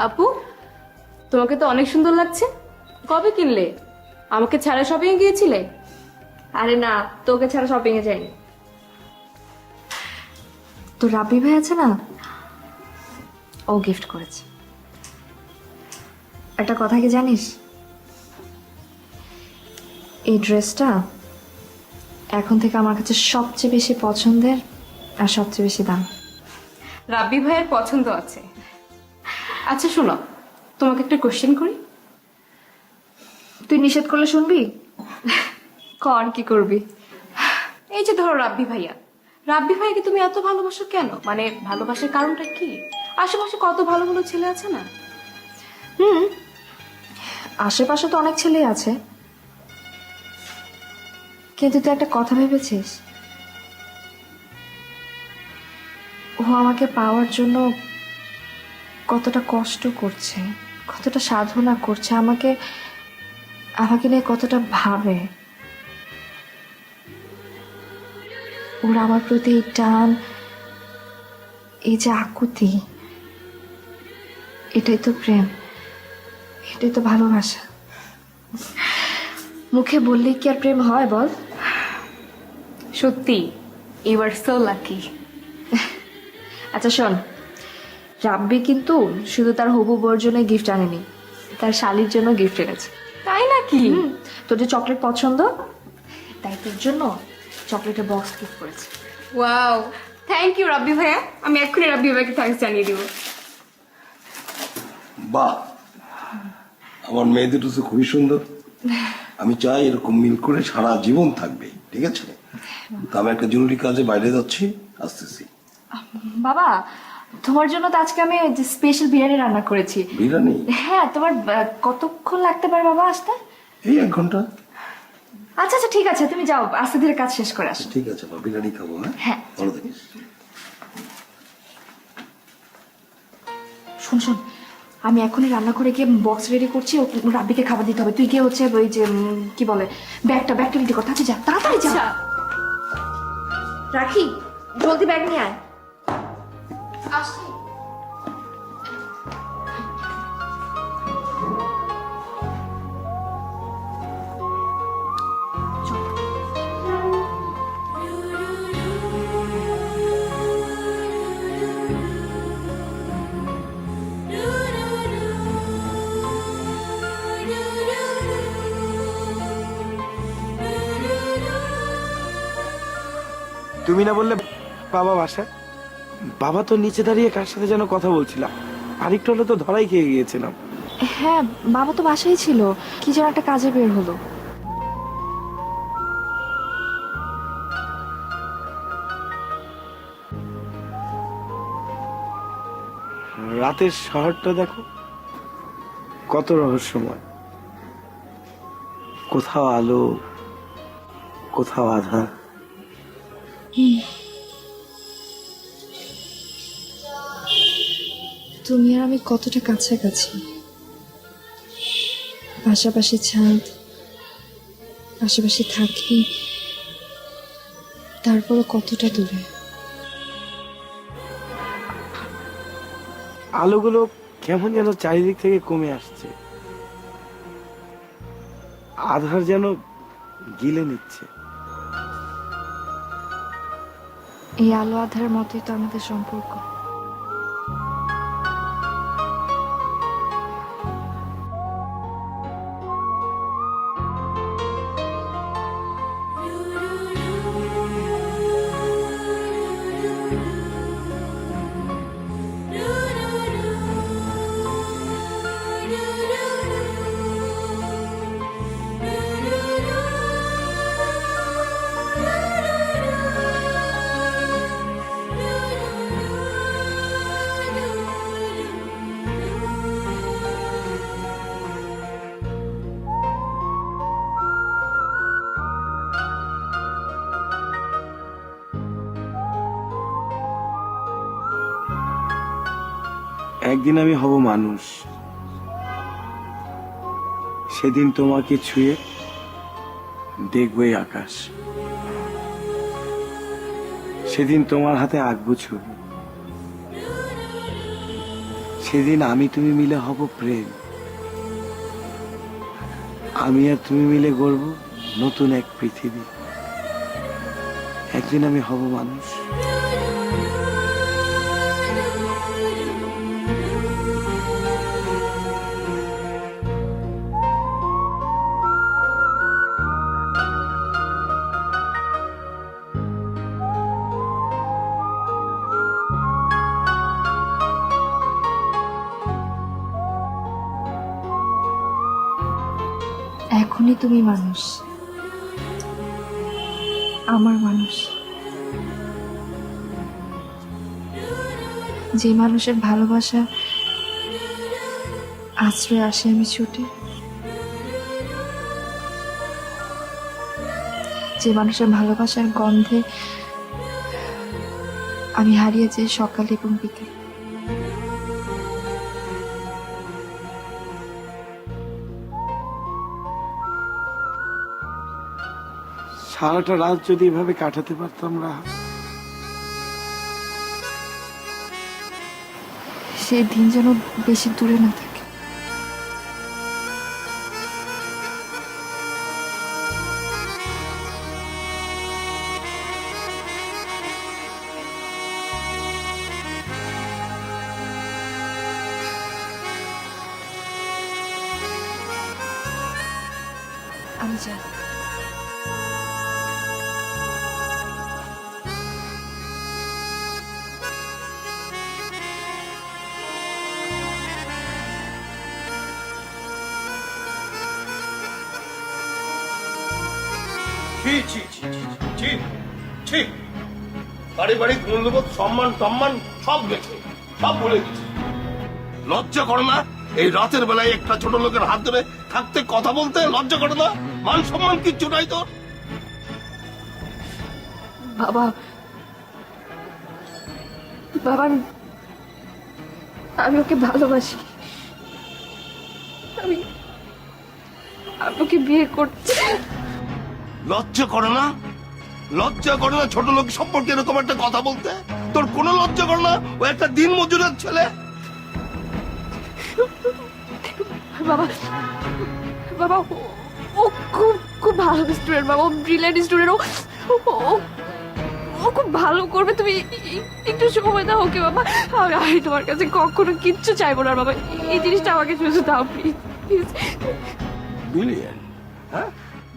আপু, তোমাকে তো অনেক সুন্দর লাগছে। কবে কিনলে? আমাকে ছাড়া শপিং এ গিয়েছিলে? আরে না, তোকে ছাড়া শপিং এ যাইনি। তো রাব্বি ভাই আছে না, ও গিফট করেছে। একটা কথা কি জানিস, এই ড্রেসটা এখন থেকে আমার কাছে সবচেয়ে বেশি পছন্দের আর সবচেয়ে বেশি দাম। রাব্বি ভাইয়ের পছন্দ আছে। আচ্ছা শোনো, তোমাকে একটা কোশ্চেন করি। তুই নিষেধ করলে শুনবি? কর, কি করবি? এই যে ধরো রাব্বি ভাইয়া, রাব্বি ভাইকে তুমি এত ভালোবাসো কেন? মানে ভালোবাসার কারণটা কি? আশেপাশে কত ভালো ভালো ছেলে আছে না? আশেপাশে তো অনেক ছেলেই আছে, কিন্তু তুই একটা কথা ভেবেছিস, ও আমাকে পাওয়ার জন্য কতটা কষ্ট করছে, কতটা সাধনা করছে, আমাকে নিয়ে কতটা ভাবে। ওর আমার প্রতি এই টান, এই যে আকুতি, এটাই তো প্রেম, এটাই তো ভালোবাসা। মুখে বললে কি আর প্রেম হয় বল? সত্যি, ইউ আর সো লাকি। আচ্ছা শোন, রাব্বি কিন্তু শুধু তার হবু বউর জন্য গিফট আনেনি, তার শালির জন্য গিফট এনেছে। তাই নাকি? তোর যে চকলেট পছন্দ, তাই তোর জন্য চকলেটের বক্স গিফট করেছে। ওয়াও, থ্যাংক ইউ রাব্বি ভাইয়া। আমি এক্ষুনি রাব্বি ভাইকে থ্যাঙ্কস জানিয়ে দিব। বাহ, আমার মেয়ে দুটো তো খুবই সুন্দর। আমি চাই এরকম মিল করে সারা জীবন থাকবে, ঠিক আছে? তো আমি একটা জরুরি কাজে বাইরে যাচ্ছি, আসতেছি। বাবা, তোমার জন্য তো আজকে আমি স্পেশাল বিরিয়ানি রান্না করেছি। বিরিয়ানি? হ্যাঁ, তোমার কতক্ষণ লাগতে পারে বাবা আসতে? এই 1 ঘন্টা। আচ্ছা আচ্ছা, ঠিক আছে, তুমি যাও, আস্তে ধীরে কাজ শেষ করে আসো। ঠিক আছে, বিরিয়ানি খাবো। হ্যাঁ। হ্যাঁ, ভালো থাকিস। শোন শোন, আমি এখনই রান্না করে গিয়ে বক্স রেডি করছি, ও রাব্বিকে খাবার দিতে হবে। তুই গিয়ে হচ্ছে ওই যে কি বলে ব্যাগটা রেডি কর, তাড়াতাড়ি যা, তাড়াতাড়ি যা। আচ্ছা। রাখি, জলদি ব্যাগ নিয়ে আয়। আসছি। তুমি না বললে বাবা বাসায়? বাবা তো নিচে দাঁড়িয়ে কার সাথে যেন কথা বলছিলাম, আরেকটু হলে তো ধরাই খেয়ে গিয়েছিলাম। হ্যাঁ, বাবা তো বাসায় ছিল, কি যেন একটা কাজে বের হলো। রাতের শহরটা দেখো, কত রহস্যময়, কোথাও আলো, কোথাও আধার। তুমি আর আমি কতটা কাছাকাছি, পাশাপাশি ছাদ, পাশাপাশি থাকি, তারপরে কতটা দূরে। আলোগুলো কেমন যেন চারিদিক থেকে কমে আসছে, আধার যেন গিলে নিচ্ছে। এই আলো আধার মতোই তো আমাদের সম্পর্ক। একদিন আমি হব মানুষ, সেদিন তোমাকে ছুঁয়ে দেখবই আকাশ, সেদিন তোমার হাতে আঁকবো ছবি, সেদিন আমি তুমি মিলে হব প্রেম, আমি আর তুমি মিলে গড়ব নতুন এক পৃথিবী। একদিন আমি হব মানুষ। এখনই তুমি মানুষ, আমার মানুষ, যে মানুষের ভালোবাসা আশ্রয় আসে আমি ছুটে, যে মানুষের ভালোবাসার গন্ধে আমি হারিয়ে যাই সকাল এবং বিকেল। সারাটা রাত যদি এভাবে কাটাতে পারতাম রাহা, সেই দিন যেন বেশি দূরে না থাকে। আমি যাই। বাড়ি বাড়ি মূল্যবোধ সম্মান টম্মান সব গেছে, সব ভুলে গেছে। লজ্জা করে না এই রাতের বেলায় একটা ছোট লোকের হাত ধরে থাকতে, কথা বলতে লজ্জা করে না? মান সম্মান কিচ্ছু নাই তোর? বাবা, বাবা, আমি ওকে ভালোবাসি। আমি ওকে বিয়ে করছি। লজ্জা করে না? লজ্জা করে না ছোট লোক সম্পর্কে এরকম একটা কথা বলতে? তোর কোনো লজ্জা করে না? ও একটা দিন মজুরের ছেলে। বাবা, বাবা, ও খুব খুব ভালো স্টুডেন্ট বাবা, ও ব্রিলিয়েন্ট স্টুডেন্ট। ও খুব ভালো করবে, তুমি একটু সময় দাও ওকে বাবা। আমি তোমার কাছে কখনো কিচ্ছু চাইবো না বাবা, এই জিনিসটা আমাকে শুধু দাও প্লিজ, প্লিজ। বিলিয়ন? হ্যাঁ,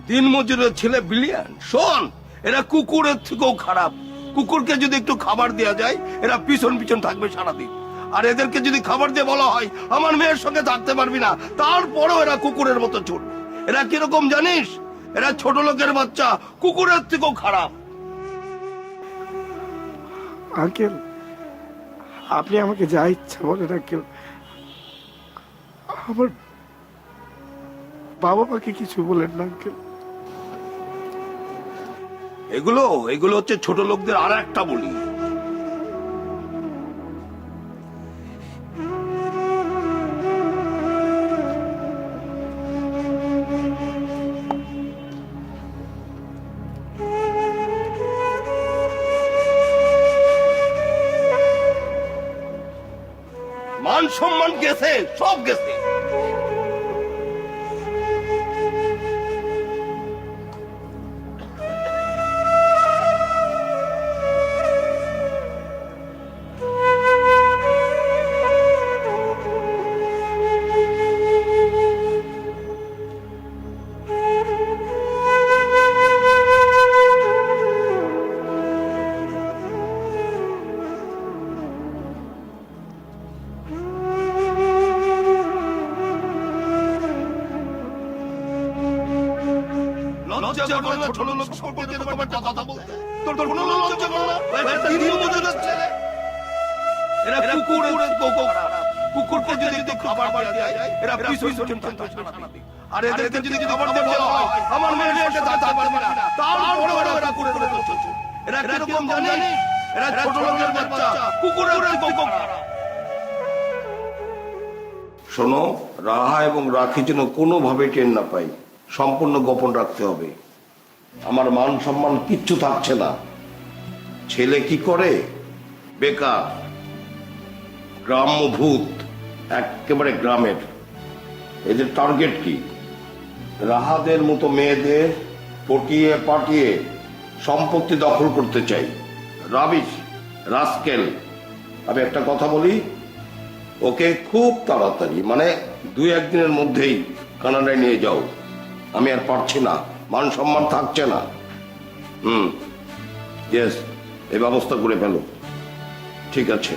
দিন মজুরের ছেলে বিলিয়ন? শোন, এরা কুকুরের থেকেও খারাপ। কুকুরকে যদি একটু খাবার দেওয়া যায়, এরা পিছন পিছন থাকবে সারাদিন। আর এদেরকে যদি খাবার দিয়ে বলা হয় আমার মেয়ের সঙ্গে থাকতে পারবি না, তারপরেও এরা কুকুরের মতো চলবে। এরা কিরকম জানিস? এরা ছোট লোকের বাচ্চা, কুকুরের থেকেও খারাপ। আঙ্কেল, আপনি আমাকে যা ইচ্ছা বলেন আঙ্কেল, আমার বাবা মাকে কিছু বলেন না আঙ্কেল। এগুলো এগুলো হচ্ছে ছোট লোকদের আর একটা বলি। মান সম্মান গেছে, সব গেছে। লজ্জা করে না ছোট লোক সম্পর্কে এরকম একটা কথা বলতে? তোর কোনো লজ্জা করে না? একটা দিন মজুরের ছেলে। এরা কুকুরের থেকেও খারাপ। কুকুরকে যদি একটু খাবার দেওয়া যায়, এরা পিছন পিছন থাকবে সারাদিন। আর এদেরকে যদি খাবার দিয়ে বলা হয় আমার মেয়ের সাথে থাকতে পারবি না, তারপরেও এরা কুকুরের মতো চলছে। এরা কিরকম জানিস? এরা ছোট লোকের বাচ্চা, কুকুরের থেকেও খারাপ। শোনো, রাহা এবং রাখি যেন কোনোভাবে টের না পাই, সম্পূর্ণ গোপন রাখতে হবে। আমার মান সম্মান কিচ্ছু থাকছে না। ছেলে কি করে? বেকার, গ্রাম্য ভূত, একেবারে গ্রামের। এদের টার্গেট কি? রাহাদের মতো মেয়েদের পটিয়ে পাঠিয়ে সম্পত্তি দখল করতে চাই। Rubbish, rascal. আমি একটা কথা বলি, ওকে খুব তাড়াতাড়ি, মানে 2-1 দিনের মধ্যেই কানাডায় নিয়ে যাও। আমি আর পারছি না, মান সম্মান থাকছে না। ইয়েস, এই ব্যবস্থা করে ফেলো। ঠিক আছে।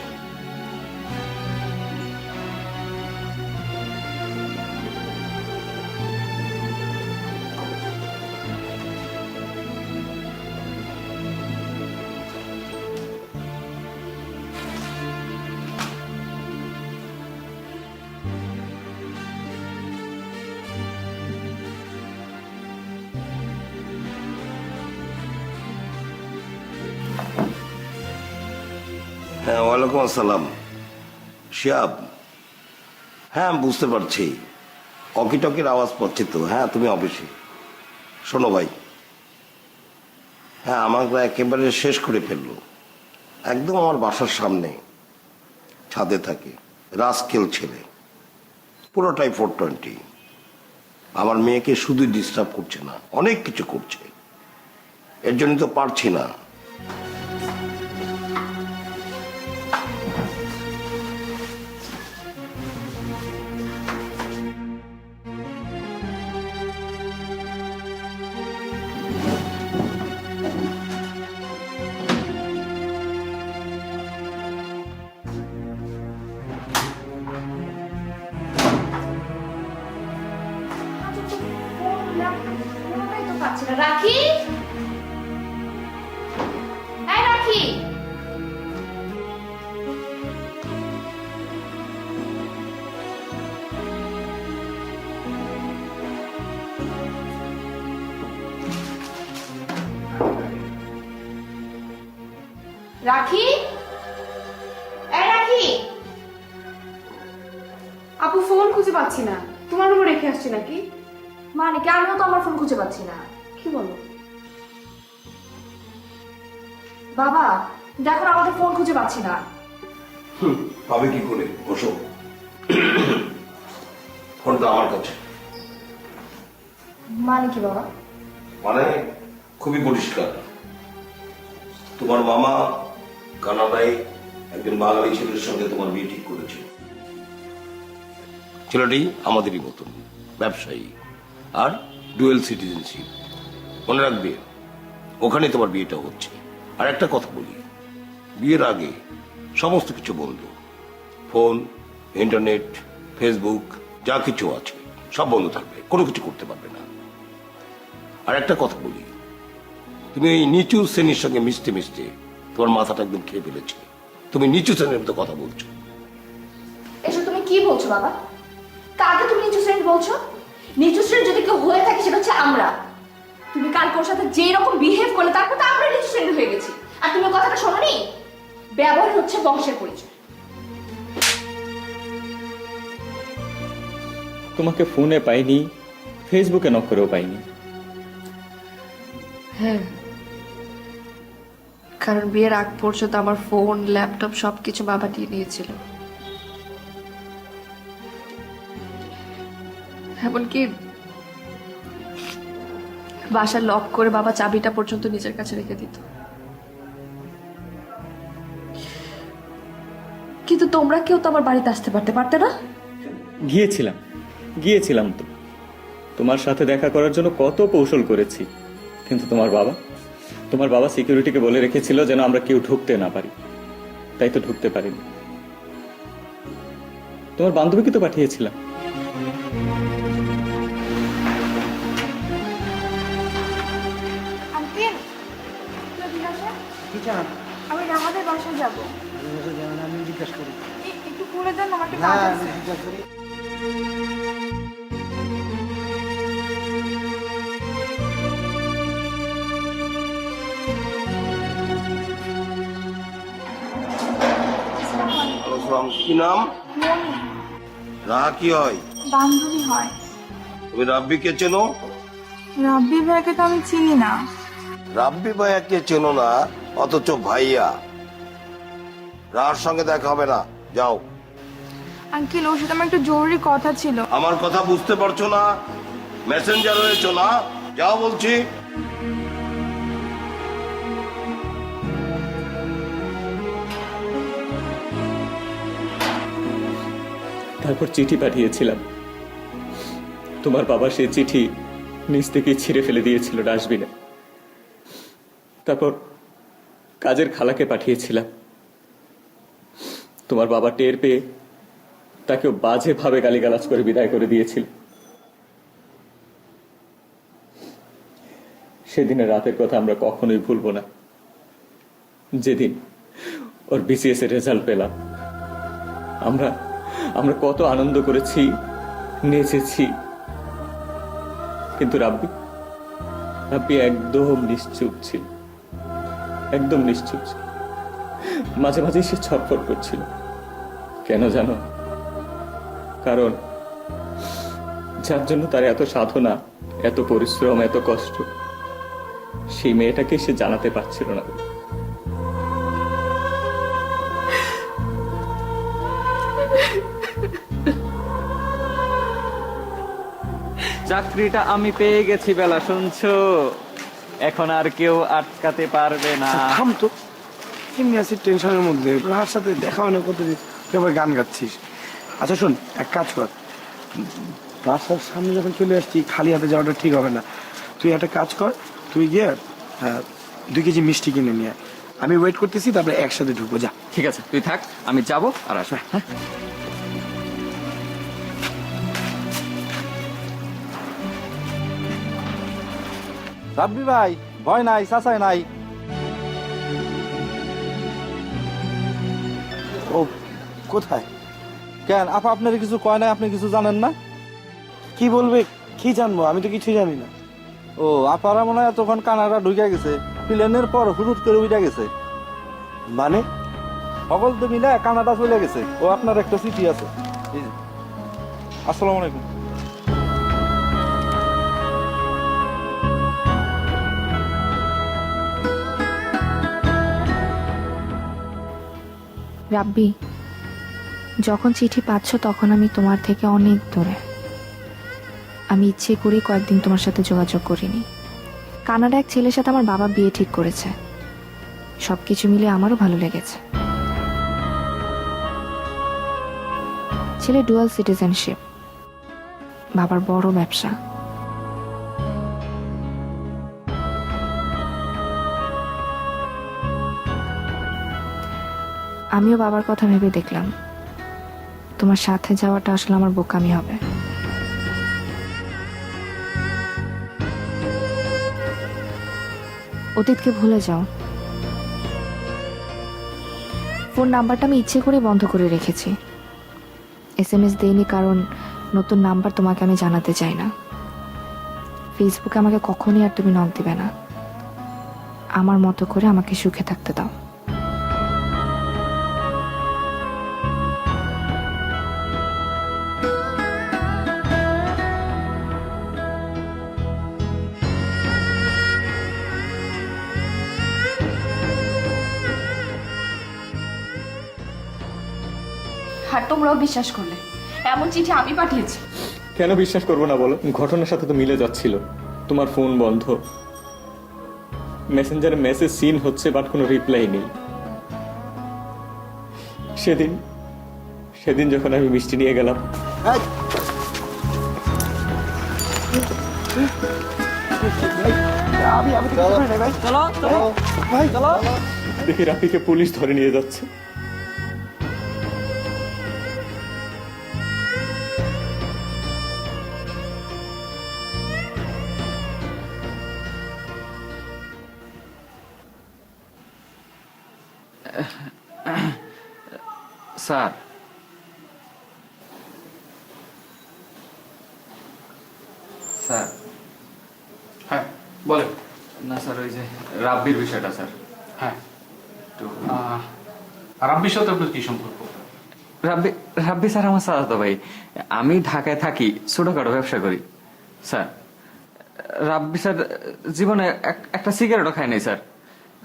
হ্যাঁ, ওয়ালাইকুম আসসালাম। শিয়াব, হ্যাঁ আমি বুঝতে পারছি, অকিটকির আওয়াজ পাচ্ছি তো। হ্যাঁ, তুমি অফিসে। শোনো ভাই, হ্যাঁ আমাকে একেবারে শেষ করে ফেললো। একদম আমার বাসার সামনে ছাদে থাকে, রাস্কেল ছেলে, পুরোটাই 420। আমার মেয়েকে শুধু ডিস্টার্ব করছে না, অনেক কিছু করছে। এর জন্য তো পারছি না। রাখি, এই রাখি। রাখি, এই রাখি। আপু ফোন খুঁজে পাচ্ছি না, তোমার রুমে রেখে আসছি নাকি? মানে কি? আমিও তো আমার ফোন খুঁজে পাচ্ছি না। কি বলো? বাবা দেখো না, আমাদের ফোন খুঁজে পাচ্ছি না। পাবে কি করে? বসো। ফোনটা আমার কাছে। মানে কি বাবা? মানে খুবই পরিষ্কার। তোমার মামা কানাডায় একজন বাঙালি ছেলের সঙ্গে তোমার বিয়ে ঠিক করেছে। ছেলেটি আমাদেরই মতন ব্যবসায়ী আর ডুয়েল সিটিজেনশিপ। মনে রাখবে, ওখানে তোমার বিয়েটা হচ্ছে। আর একটা কথা বলি, বিয়ের আগে সমস্ত কিছু বন্ধ। ফোন, ইন্টারনেট, ফেসবুক, যা কিছু আছে সব বন্ধ থাকবে, কোনো কিছু করতে পারবে না। আর একটা কথা বলি, তুমি এই নিচু শ্রেণীর সঙ্গে মিশতে মিশতে তোমার মাথাটা একদম খেয়ে ফেলেছে। তুমি নিচু শ্রেণীর মতো কথা বলছো। এসব তুমি কি বলছো বাবা? কাকে তুমি নিচু শ্রেণী বলছো? নিচু শ্রেণী যদি কেউ হয়ে থাকে সেটা হচ্ছে আমরা। তুমি কালকে ওর সাথে যেই রকম বিহেভ করলে তারপর তো আমরা নিচু শ্রেণী হয়ে গেছি। আর তুমি ওর কথাটা শোনোনি? ব্যবহার হচ্ছে বংশের পরিচয়। তোমাকে ফোনে পাইনি, ফেসবুকে নক করেও পাইনি। হ্যাঁ, কারণ বিয়ের আগ পর্যন্ত আমার ফোন, ল্যাপটপ সবকিছু বাবা দিয়ে নিয়েছিল। এমনকি বাসা লক করে বাবা চাবিটা পর্যন্ত নিজের কাছে রেখে দিত। কিন্তু তোমরা কেউ তো আমার বাড়িতে আসতে পারতে না? গিয়েছিলাম তো। তোমার সাথে দেখা করার জন্য কত কৌশল করেছি, কিন্তু তোমার বাবা সিকিউরিটিকে বলে রেখেছিল যেন আমরা কেউ ঢুকতে না পারি। তাই তো ঢুকতে পারিনি। তোমার বান্ধবীকে তো পাঠিয়েছিলাম। আঙ্কেল, আমি রাহাদের বাসায় যাবো। আমি জিজ্ঞাসা করি। একটু খুলে দেন, আমার একটা না, কাজ আমি আছে। জিজ্ঞাসা করি। কি নাম? মনি, রাহা কি হয়? বান্ধবী হয়। তুমি রাব্বিকে চেনো? রাব্বি ভাইকে তো আমি চিনি না। রাব্বি ভাইয়াকে চেনো না, অথচ ভাইয়া। রাহার সঙ্গে দেখা হবে না, যাও। আঙ্কেল ওর সাথে আমার একটা জরুরি কথা ছিল। আমার কথা বুঝতে পারছো না? মেসেঞ্জার হয়েছো না? যাও বলছি। তারপর চিঠি পাঠিয়েছিলাম। তোমার বাবা সেই চিঠি নিচ থেকে ছিঁড়ে ফেলে দিয়েছিল ডাস্টবিনে। তারপর কাজের খালাকে পাঠিয়েছিলাম। তোমার বাবা টের পেয়ে তাকেও বাজে ভাবে গালিগালাজ করে বিদায় করে দিয়েছিল। সেদিনের রাতের কথা আমরা কখনোই ভুলবো না। যেদিন ওর বিসিএস এর রেজাল্ট পেলাম, আমরা আমরা কত আনন্দ করেছি, নেচেছি। কিন্তু রাব্বি একদম নিশ্চুপ ছিল, একদম নিশ্চুপ ছিল। মাঝে মাঝে সে ছটফট করছিল। কেন জানো? কারণ যার জন্য তার এত সাধনা, এত পরিশ্রম, এত কষ্ট, সেই মেয়েটাকে সে জানাতে পারছিল না। চাকরিটা আমি পেয়ে গেছি বেলা, শুনছো? এখন আর কেউ আটকাতে পারবে না। থাম তো, এমনি আছি টেনশনের মধ্যে। রাহার সাথে দেখা হয় না কতদিন, তুই আবার গান গাচ্ছিস। আচ্ছা শোন, এক কাজ কর, রাস্তার সামনে যখন চলে আসছি খালি হাতে যাওয়াটা ঠিক হবে না। তুই একটা কাজ কর, তুই গিয়ে 2 কেজি মিষ্টি কিনে নিয়ে আয়। আমি ওয়েট করতেছি, তারপরে একসাথে ঢুকবো। যা। ঠিক আছে, তুই থাক, আমি যাবো আর আসবো। হ্যাঁ, রাব্বি ভাই, ভয় নাই, চাচাই নাই। ও কোথায়? কেন আপা আপনার কিছু কয় নাই? আপনি কিছু জানেন না? কি বলবে? কি জানবো? আমি তো কিছুই জানি না। ও আপারা মনে হয় তখন কানাডা ঢুকে গেছে, প্লেনের পর হুট করে উঠে গেছে। মানে? সকল তো মিলে কানাডা চলে গেছে। ও আপনার একটা চিঠি আছে। এই যে। আসসালামু আলাইকুম। রাব্বি, যখন চিঠি পাচ্ছ তখন আমি তোমার থেকে অনেক দূরে। আমি ইচ্ছে করে কয়েকদিন তোমার সাথে যোগাযোগ করিনি। কানাডা এক ছেলের সাথে আমার বাবা বিয়ে ঠিক করেছে। সবকিছু মিলে আমারও ভালো লেগেছে। ছেলে ডুয়াল সিটিজেনশিপ, বাবার বড় ব্যবসা। আমিও বাবার কথা ভেবে দেখলাম তোমার সাথে যাওয়াটা আসলে আমার বোকামি হবে। অতীতকে ভুলে যাও। ফোন নাম্বারটা আমি ইচ্ছে করে বন্ধ করে রেখেছি। SMS দেইনি কারণ নতুন নাম্বার তোমাকে আমি জানাতে চাই না। ফেসবুকে আমাকে কখনোই আর তুমি নক দিবে না। আমার মতো করে আমাকে সুখে থাকতে দাও। আর তোমরাও বিশ্বাস করলে? এমন চিঠি আমি পাঠিয়েছি। কেন বিশ্বাস করবো না বলো? ঘটনার সাথে তো মিলে যাচ্ছিল। তোমার ফোন বন্ধ, মেসেঞ্জারে মেসেজ সিন হচ্ছে, বাট কোনো রিপ্লাই নেই। সেদিন যখন আমি মিষ্টি নিয়ে গেলাম, দেখি রাফিকে পুলিশ ধরে নিয়ে যাচ্ছে। Sir, sir. হ্যাঁ বলেন। না স্যার, ওই যে রাব্বির বিষয়টা স্যার। হ্যাঁ, একটু রাব্বির সাথে আপনার কি সম্পর্ক? রাব্বি স্যার আমার চাচাতো ভাই। আমি ঢাকায় থাকি, ছোটখাটো ব্যবসা করি স্যার। রাব্বি স্যার জীবনে একটা সিগারেটও খায় নাই স্যার।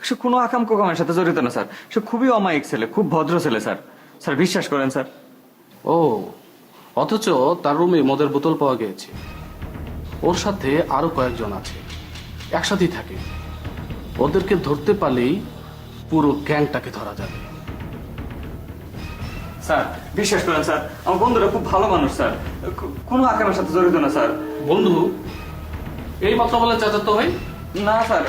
সে কোনো আকাম কোকামের সাথে জড়িত না স্যার। সে খুবই অমায়িক ছেলে, খুব ভদ্র ছেলে স্যার। স্যার বিশ্বাস করেন স্যার। ও, অথচ তার রুমে মদের বোতল পাওয়া গিয়েছে। ওর সাথে আরো কয়েকজন আছে, একসাথেই থাকে। ওদেরকে ধরতে পারলেই পুরো গ্যাংটাকে ধরা যাবে। স্যার বিশ্বাস করেন স্যার, আমার বন্ধুরা খুব ভালো মানুষ স্যার, কোনো আকামের সাথে জড়িত না স্যার। বন্ধু এই মাত্র বলে চাচাতো ভাই? না স্যার,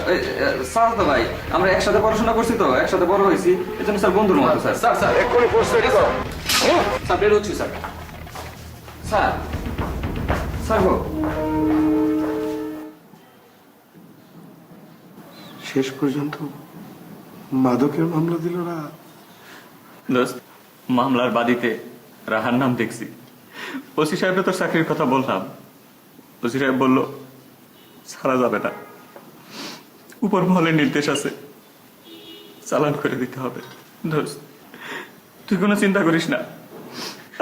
স্যার তো ভাই আমরা একসাথে পড়াশোনা করছি, তো একসাথে বড় হয়েছি, এজন্য স্যার বন্ধুর মতো স্যার। স্যার স্যার এক্ষুনি পোস্ট রেডি করো। স্যার বের হচ্ছি স্যার। স্যার স্যার গো, শেষ পর্যন্ত মাদকের মামলা দিল না। দোস্ত, মামলার বাদীতে রাহার নাম দেখছি। ওসি সাহেবকে তো চাকরির কথা বললাম, ওসি সাহেব বলল ছাড়া যাবে না, উপর মহলের নির্দেশ আছে, চালান করে দিতে হবে। দোস্ত তুই কোনো চিন্তা করিস না,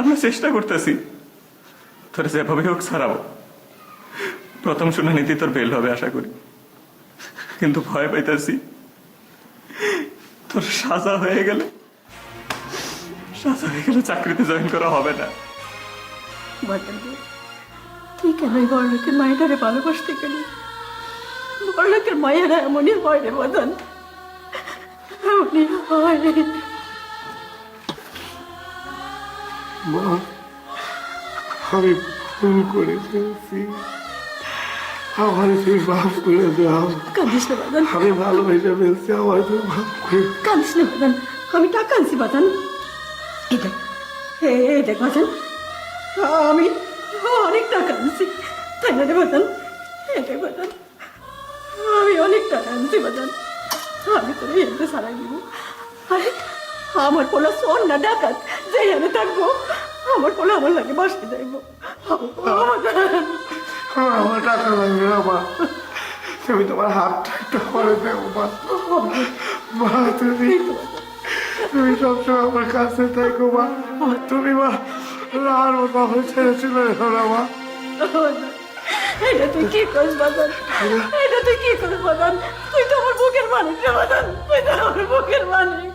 আমরা চেষ্টা করতেছি, তোর যেভাবে হোক ছাড়াবো। প্রথম শুনানিতে তোর বেল হবে আশা করি, কিন্তু ভয় পাইতেছি তোর সাজা হয়ে গেলে চাকরিতে জয়েন করা হবে না। বাদান রে, তুই কেন এই বড় লোকের মায়েরারে ভালোবাসতে গেলি? বড় লোকের মায়েরা এমনই হয় রে বাদান, এমনই হয়। মা, আমি ভুল করে ফেলছি, আমার তুমি মাফ করে দাও। কাঁদিস না বাদান, আমি ভালোবেসে ফেলছি, আমার তুমি মাফ করে দাও। কাঁদিস না বাদান, আমি টাকা আনছি বাদান। এটা দেখ বাদান, আমি অনেক টাকা আনছি, তাই না রে বাদান? এটা বাদান, আমি অনেক টাকা আনছি বাদান, আমি তোর এতে সারাই দিব। আরে আমার পোলা শোন না ডাকাত, যেই আমি থাকবো আমার পোলা আমার লাগে বাসতে যাইবো। আমার টাকা লাগবে না মা, তুমি তোমার হাতটা একটু করে দেবো মা। মা তুমি সবসময় আমার কাছে থাকো মা। তুমি মা আর মতো আমার ছেড়ে চলে যাও না মা। এটা তুই কি করিস বাদান? এটা তুই কি করিস বাদান? তুই তো আমার বুকের মালিক রে বাদান, তুই তো আমার বুকের মালিক।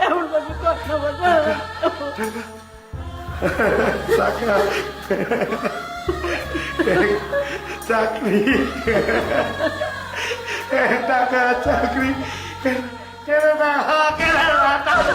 এমন ভাবে কর না বাদান। টাকা, চাকরি, টাকা, চাকরি, কেনে না, কেনে না, চাকরি,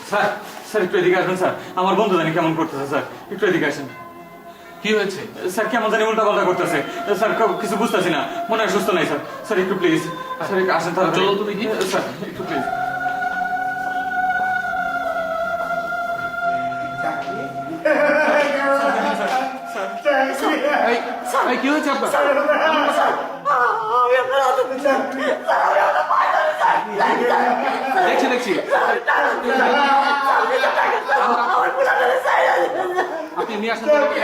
স্যার স্যার একটু এদিকে আসবেন স্যার, আমার বন্ধু জানি কেমন করতেছে স্যার, একটু এদিকে আসেন। কি হয়েছে? স্যার কেমন জানি উল্টা পাল্টা করতেছে স্যার, কিছু বুঝতেছি না, মনে হয় সুস্থ নাই স্যার। স্যার একটু প্লিজ, স্যার একটু আসেন তাহলে। চলুন তো দেখি। স্যার একটু প্লিজ। এই কি হয়েছে আপনার? দেখছি দেখছি, আপনি নিয়ে আসেন তো দেখি।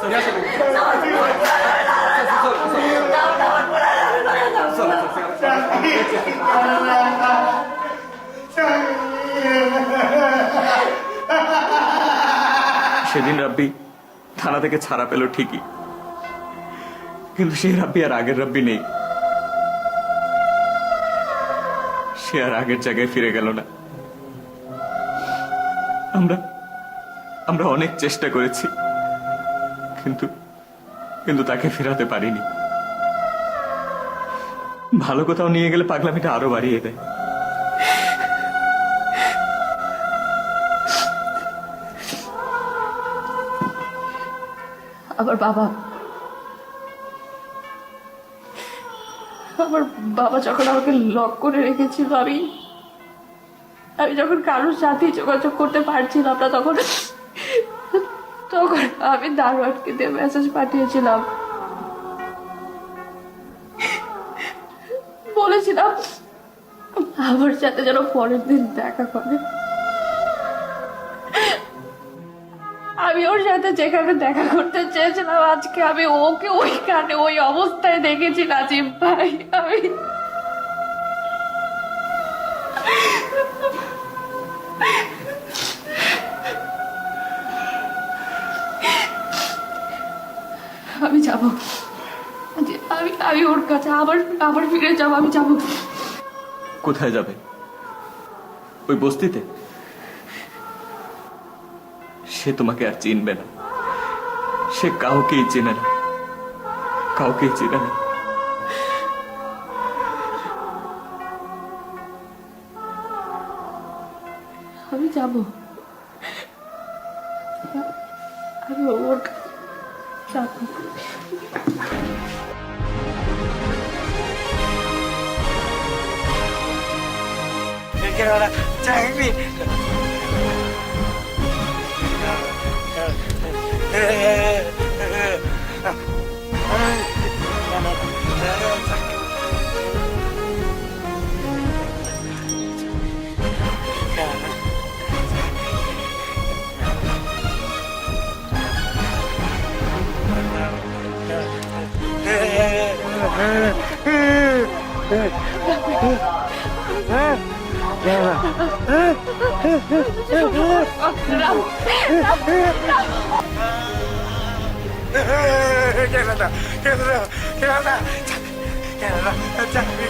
নিয়ে আসেন। সেদিন রাব্বি থানা থেকে ছাড়া পেল ঠিকই, কিন্তু সেই রাব্বি আর আগের রাব্বি নেই, সে আর আগের জায়গায় ফিরে গেল না। আমরা অনেক চেষ্টা করেছি, কিন্তু কিন্তু তাকে ফেরাতে পারিনি। ভালো কোথাও নিয়ে গেলে পাগলামিটা আরো বাড়িয়ে দেয়। আমার বাবা যখন আমাকে লক করে রেখেছিল, আমি যখন কারোর সাথে যোগাযোগ করতে পারছিলাম না, তখন আমি দারোয়ানকে দিয়ে মেসেজ পাঠিয়েছিলাম, বলেছিলাম আমার সাথে যেন পরের দিন দেখা করে। আমি ওর সাথে যেখানে দেখা করতে চেয়েছিলাম, আজকে আমি ওকে ওইখানে ওই অবস্থায় দেখেছি নাজিম ভাই। আমি যাব, আমি আমি ওর কাছে আবার আবার ফিরে যাব, আমি যাব। কোথায় যাবে? ওই বস্তিতে? সে তোমাকে আর চিনবে না, সে কাউকেই চেনে না, কাউকেই চেনে না। আমি যাব, আমি ওর কাছে যাব। চাকরি চাকরি